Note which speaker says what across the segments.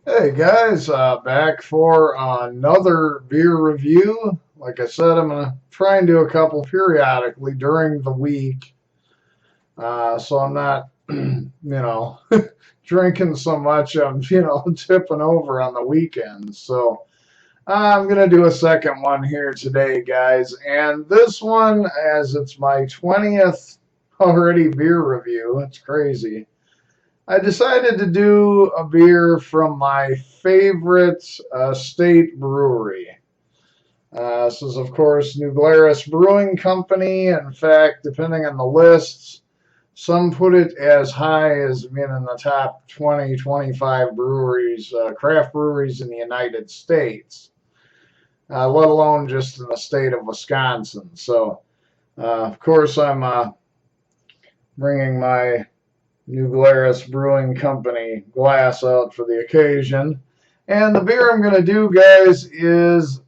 Speaker 1: Hey guys, back for another beer review. Like I said, I'm gonna try and do a couple periodically during the week, so I'm not, drinking so much. I'm, tipping over on the weekends. So I'm gonna do a second one here today, guys. And this one, as it's my 20th already beer review, it's crazy. I decided to do a beer from my favorite state brewery. This is, of course, New Glarus Brewing Company. In fact, depending on the lists, some put it as high as being in the top 20, 25 breweries, craft breweries in the United States, let alone just in the state of Wisconsin. So, of course, I'm bringing my New Glarus Brewing Company glass out for the occasion. And the beer I'm going to do, guys, is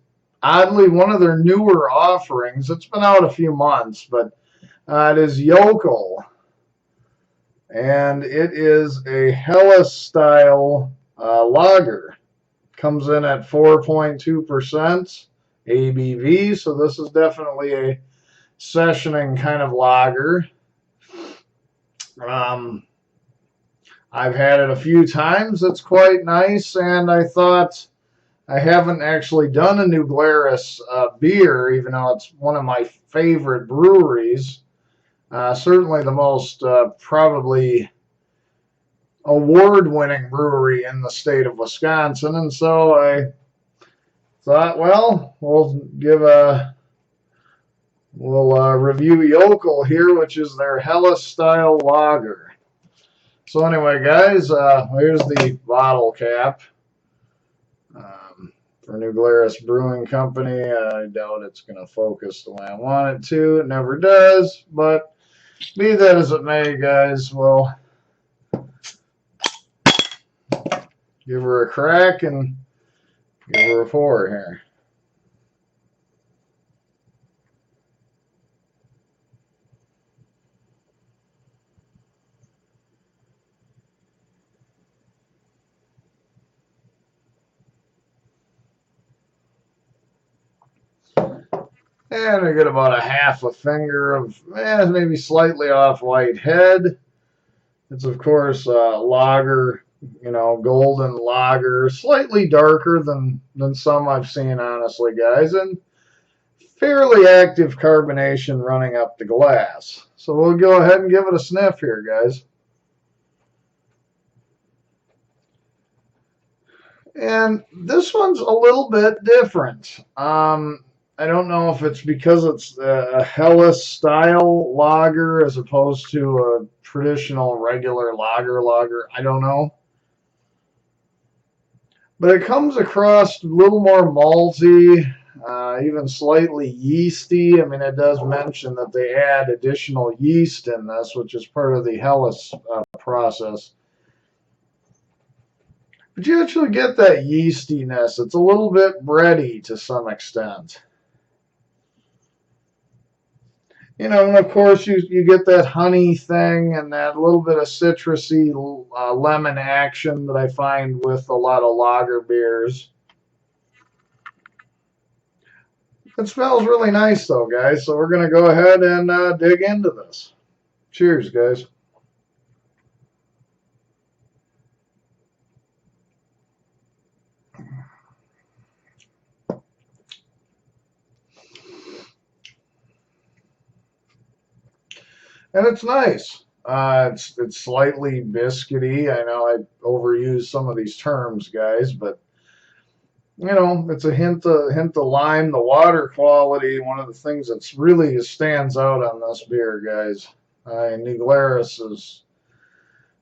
Speaker 1: oddly one of their newer offerings. It's been out a few months, but it is Yokel. And it is a Helles style lager. Comes in at 4.2% ABV, so this is definitely a sessioning kind of lager. Um, I've had it a few times. It's quite nice, and I thought I haven't actually done a New Glarus beer, even though it's one of my favorite breweries. Certainly the most probably award-winning brewery in the state of Wisconsin, and so I thought, well, we'll review Yokel here, which is their Helles style lager. So anyway, guys, here's the bottle cap for New Glarus Brewing Company. I doubt it's going to focus the way I want it to. It never does, but be that as it may, guys, we'll give her a crack and give her a pour here. And I get about a half a finger of maybe slightly off white head. It's, of course, lager, golden lager, slightly darker than some I've seen, honestly, guys, and fairly active carbonation running up the glass. So we'll go ahead and give it a sniff here, guys. And this one's a little bit different. I don't know if it's because it's a Helles style lager as opposed to a traditional regular lager. I don't know. But it comes across a little more malty, even slightly yeasty. I mean, it does mention that they add additional yeast in this, which is part of the Helles process. But you actually get that yeastiness. It's a little bit bready to some extent. And of course you get that honey thing and that little bit of citrusy lemon action that I find with a lot of lager beers. It smells really nice though, guys. So we're going to go ahead and dig into this. Cheers, guys. And it's nice. It's slightly biscuity. I know I overuse some of these terms, guys, but it's a hint of lime. The water quality, one of the things that's really stands out on this beer, guys. New Glarus is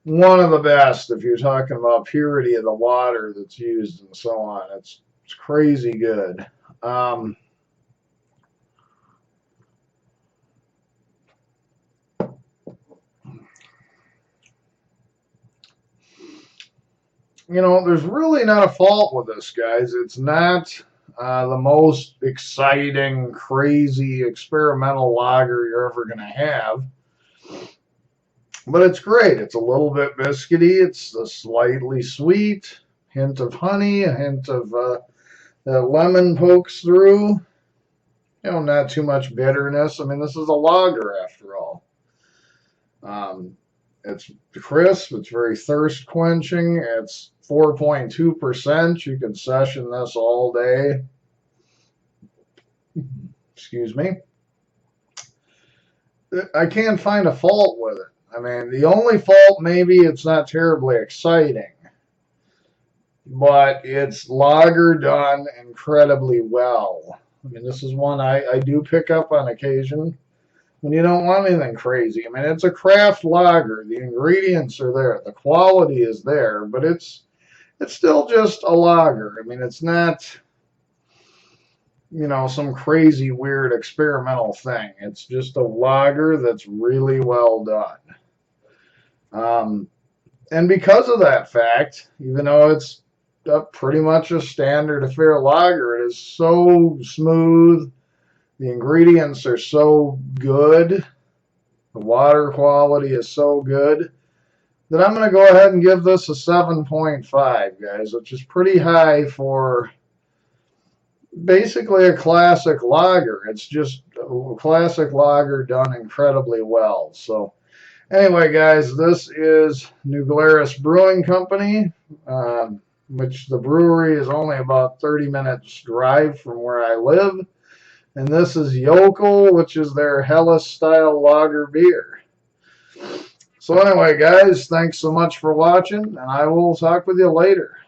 Speaker 1: one of the best if you're talking about purity of the water that's used and so on. It's crazy good. Um, there's really not a fault with this, guys. It's not the most exciting, crazy, experimental lager you're ever going to have. But it's great. It's a little bit biscuity. It's slightly sweet, hint of honey, a hint of lemon pokes through. Not too much bitterness. I mean, this is a lager after all. It's crisp. It's very thirst quenching. It's 4.2%. You can session this all day. Excuse me. I can't find a fault with it. I mean, the only fault maybe it's not terribly exciting, but it's lager done incredibly well. I mean, this is one I do pick up on occasion when you don't want anything crazy. I mean, it's a craft lager. The ingredients are there. The quality is there, but it's still just a lager. I mean, it's not, some crazy, weird, experimental thing. It's just a lager that's really well done. And because of that fact, even though it's pretty much a standard affair lager, it is so smooth. The ingredients are so good. The water quality is so good that I'm going to go ahead and give this a 7.5, guys, which is pretty high for basically a classic lager. It's just a classic lager done incredibly well. So anyway, guys, this is New Glarus Brewing Company, which the brewery is only about 30 minutes drive from where I live. And this is Yokel, which is their Helles-style lager beer. So anyway, guys, thanks so much for watching, and I will talk with you later.